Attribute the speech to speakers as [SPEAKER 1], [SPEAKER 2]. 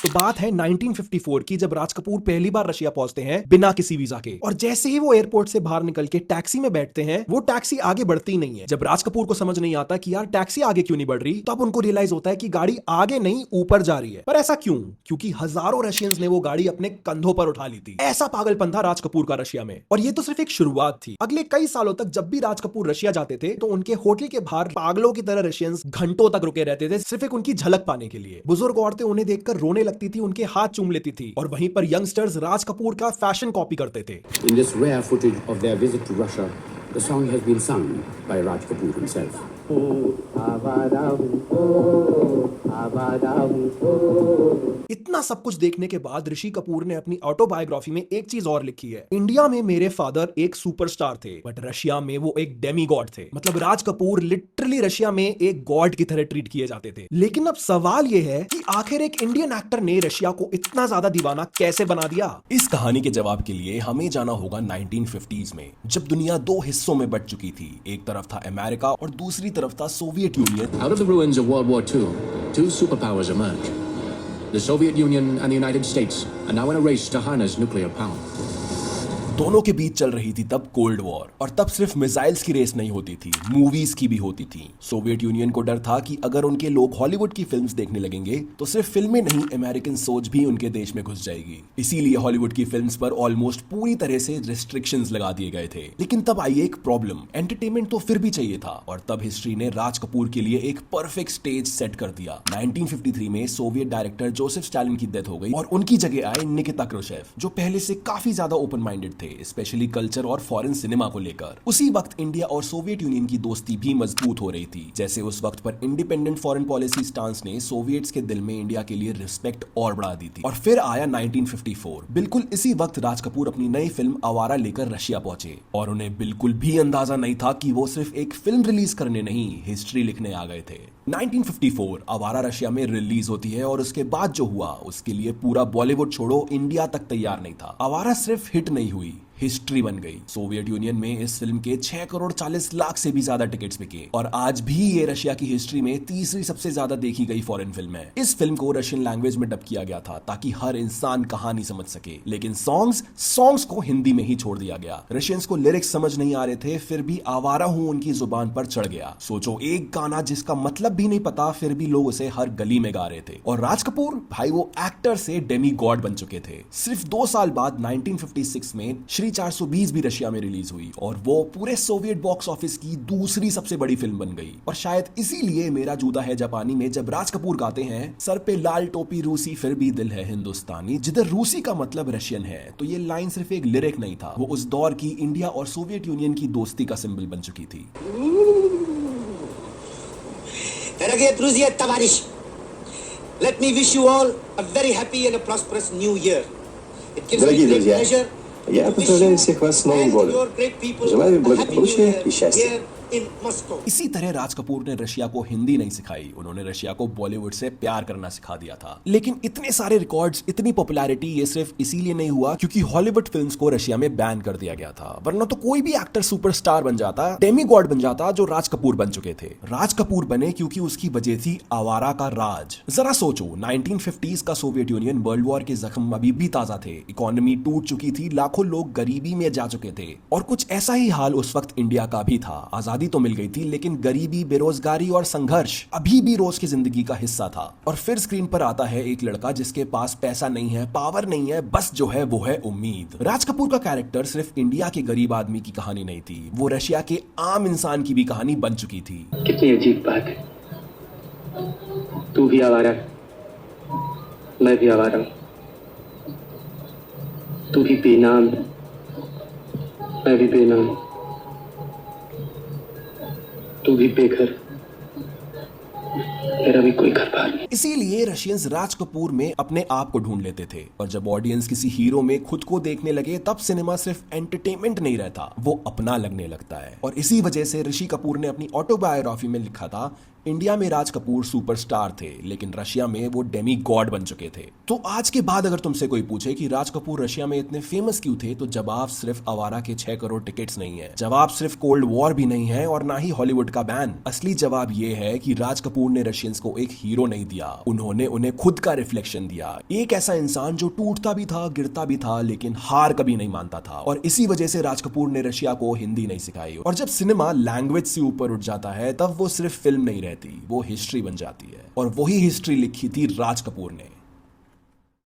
[SPEAKER 1] तो बात है 1954 की, जब राज कपूर पहली बार रशिया पहुंचते हैं बिना किसी वीजा के। और जैसे ही वो एयरपोर्ट से बाहर निकल के टैक्सी में बैठते हैं, वो टैक्सी आगे बढ़ती नहीं है। जब राज कपूर को समझ नहीं आता कि यार टैक्सी आगे क्यों नहीं बढ़ रही, तब उनको रियलाइज होता है कि गाड़ी आगे नहीं ऊपर जा रही है। पर ऐसा क्यों? क्योंकि हजारों रशियंस ने वो गाड़ी अपने कंधों पर उठा ली थी। ऐसा पागलपन था राज कपूर का रशिया में। और ये तो सिर्फ एक शुरुआत थी। अगले कई सालों तक जब भी राज कपूर रशिया जाते थे तो उनके होटल के बाहर पागलों की तरह रशियंस घंटों तक रुके रहते थे, सिर्फ एक उनकी झलक पाने के लिए। बुजुर्ग औरतें उन्हें देखकर रोने लगती थी, उनके हाथ चूम लेती थी, और वहीं पर यंगस्टर्स राज कपूर का फैशन कॉपी करते थे।
[SPEAKER 2] In this rare footage of their visit to Russia, the song has been sung by Raj Kapoor himself.
[SPEAKER 1] इतना सब कुछ देखने के बाद ऋषि कपूर ने अपनी ऑटोबायोग्राफी में एक चीज और लिखी है। इंडिया में मेरे फादर एक सुपरस्टार थे, बट रशिया में वो एक डेमी गॉड थे। मतलब राज कपूर लिटरली रशिया में एक गॉड की तरह ट्रीट किए जाते थे। लेकिन अब सवाल ये है कि आखिर एक इंडियन एक्टर ने रशिया को इतना ज्यादा दीवाना कैसे बना दिया?
[SPEAKER 3] इस कहानी के जवाब के लिए हमें जाना होगा 1950s में, जब दुनिया दो हिस्सों में बंट चुकी थी। एक तरफ था अमेरिका और दूसरी तरफ था Soviet union.
[SPEAKER 2] Out of the ruins of World War II, two superpowers emerged. The Soviet Union and the United States are now in a race to harness nuclear power.
[SPEAKER 3] दोनों के बीच चल रही थी तब कोल्ड वॉर, और तब सिर्फ missiles की रेस नहीं होती थी, मूवीज की भी होती थी। सोवियत यूनियन को डर था कि अगर उनके लोग हॉलीवुड की फिल्म्स देखने लगेंगे तो सिर्फ फिल्में नहीं, अमेरिकन सोच भी उनके देश में घुस जाएगी। इसीलिए हॉलीवुड की फिल्म्स पर ऑलमोस्ट पूरी तरह से रिस्ट्रिक्शंस लगा दिए गए थे। लेकिन तब आई एक प्रॉब्लम, एंटरटेनमेंट तो फिर भी चाहिए था, और तब हिस्ट्री ने राज कपूर के लिए एक परफेक्ट स्टेज सेट कर दिया। 1953 में सोवियत डायरेक्टर जोसेफ स्टालिन की डेथ हो गई और उनकी जगह आए निकिता क्रुश्चेव, जो पहले से काफी ज्यादा ओपन माइंडेड थे, स्पेशली कल्चर और फॉरेन सिनेमा को लेकर। उसी वक्त इंडिया और सोवियत यूनियन की दोस्ती भी मजबूत हो रही थी। जैसे उस वक्त पर इंडिपेंडेंट फॉरेन पॉलिसी स्टांस ने सोवियट्स के दिल में इंडिया के लिए रिस्पेक्ट और बढ़ा दी थी। और फिर आया 1954। बिल्कुल इसी वक्त राज कपूर अपनी नई फिल्म आवारा लेकर रशिया पहुंचे, और उन्हें बिल्कुल भी अंदाजा नहीं था कि वो सिर्फ एक फिल्म रिलीज करने नहीं, हिस्ट्री लिखने आ गए थे। 1954 आवारा रशिया में रिलीज होती है, और उसके बाद जो हुआ उसके लिए पूरा बॉलीवुड छोड़ो इंडिया तक तैयार नहीं था। आवारा सिर्फ हिट नहीं हुई, हिस्ट्री बन गई। सोवियत यूनियन में इस फिल्म के 6 करोड़ 40 लाख से भी ज्यादा टिकट्स बिके, और आज भी ये रशिया की हिस्ट्री में तीसरी सबसे ज्यादा देखी गई फॉरेन फिल्म है। इस फिल्म को रशियन लैंग्वेज में डब किया गया था ताकि हर इंसान कहानी समझ सके, लेकिन सॉन्ग्स को हिंदी में ही छोड़ दिया गया। रशियंस को लिरिक्स समझ नहीं आ रहे थे, फिर भी आवारा हूं उनकी जुबान पर चढ़ गया। सोचो, एक गाना जिसका मतलब भी नहीं पता, फिर भी लोग उसे हर गली में गा रहे थे। और राज कपूर भाई, वो एक्टर से डेमी गॉड बन चुके थे। सिर्फ 2 साल बाद 1956 में श्री 420 भी रशिया में रिलीज हुई, और वो पूरे सोवियत बॉक्स ऑफिस की दूसरी सबसे बड़ी फिल्म बन गई। और शायद इसीलिए मेरा जूदा है जापानी में जब राज कपूर गाते हैं, सर पे लाल टोपी रूसी फिर भी दिल है हिंदुस्तानी, जिधर रूसी का मतलब रशियन है, तो ये लाइन सिर्फ एक लिरिक नहीं था, वो उस दौर की इंडिया और सोवियत यूनियन की दोस्ती का सिंबल बन चुकी थी।
[SPEAKER 4] Дорогие друзья, товарищи, let me wish you all a very happy and a prosperous new year. It gives me great pleasure.
[SPEAKER 5] Я поздравляю всех вас с Новым годом. Желаю благополучия и счастья.
[SPEAKER 3] इसी तरह राज कपूर ने रशिया को हिंदी नहीं सिखाई, उन्होंने रशिया को बॉलीवुड से प्यार करना सिखा दिया था। लेकिन इतने सारे रिकॉर्ड्स, इतनी पॉपुलैरिटी, ये सिर्फ इसीलिए नहीं हुआ क्योंकि हॉलीवुड फिल्म्स को रशिया में बैन कर दिया गया था, वरना तो कोई भी एक्टर सुपरस्टार बन जाता, डेमी गॉड बन जाता, जो राज कपूर बन चुके थे। राज कपूर बने क्योंकि उसकी वजह थी आवारा का राज। जरा सोचो, 1950s का सोवियत यूनियन, वर्ल्ड वॉर के जख्म अभी भी ताजा थे, इकोनॉमी टूट चुकी थी, लाखों लोग गरीबी में जा चुके थे, और कुछ ऐसा ही हाल उस वक्त इंडिया का भी था। आजादी तो मिल गई थी, लेकिन गरीबी, बेरोजगारी और संघर्ष अभी भी रोज की जिंदगी का हिस्सा था। और फिर स्क्रीन पर आता है एक लड़का जिसके पास पैसा नहीं है, पावर नहीं है, बस जो है वो है उम्मीद। राज कपूर का कैरेक्टर सिर्फ इंडिया के गरीब आदमी की कहानी नहीं थी, वो रशिया के आम इंसान की भी कहानी बन चुकी थी।
[SPEAKER 6] कितनी अजीब बात है, तू भी आवारा, मैं भी आवारा, तू भी बेनाम, मैं भी बेनाम, तू भी बेघर, मेरा भी कोई घर बार नहीं।
[SPEAKER 3] इसीलिए रशियंस राज कपूर में अपने आप को ढूंढ लेते थे, और जब ऑडियंस किसी हीरो में खुद को देखने लगे, तब सिनेमा सिर्फ एंटरटेनमेंट नहीं रहता, वो अपना लगने लगता है। और इसी वजह से ऋषि कपूर ने अपनी ऑटोबायोग्राफी में लिखा था इंडिया में राज कपूर सुपरस्टार थे, लेकिन रशिया में वो डेमी गॉड बन चुके थे। तो आज के बाद अगर तुमसे कोई पूछे कि राज कपूर रशिया में इतने फेमस क्यों थे, तो जवाब सिर्फ आवारा के 6 करोड़ टिकट्स नहीं है, जवाब सिर्फ कोल्ड वॉर भी नहीं है और ना ही हॉलीवुड का बैन। असली जवाब ये है कि राज कपूर ने रशियंस को एक हीरो नहीं दिया, उन्होंने उन्हें खुद का रिफ्लेक्शन दिया। एक ऐसा इंसान जो टूटता भी था, गिरता भी था, लेकिन हार कभी नहीं मानता था। और इसी वजह से राज कपूर ने रशिया को हिंदी नहीं सिखाई। और जब सिनेमा लैंग्वेज से ऊपर उठ जाता है, तब वो सिर्फ फिल्म नहीं रहती, वो हिस्ट्री बन जाती है। और वही हिस्ट्री लिखी थी राज कपूर ने।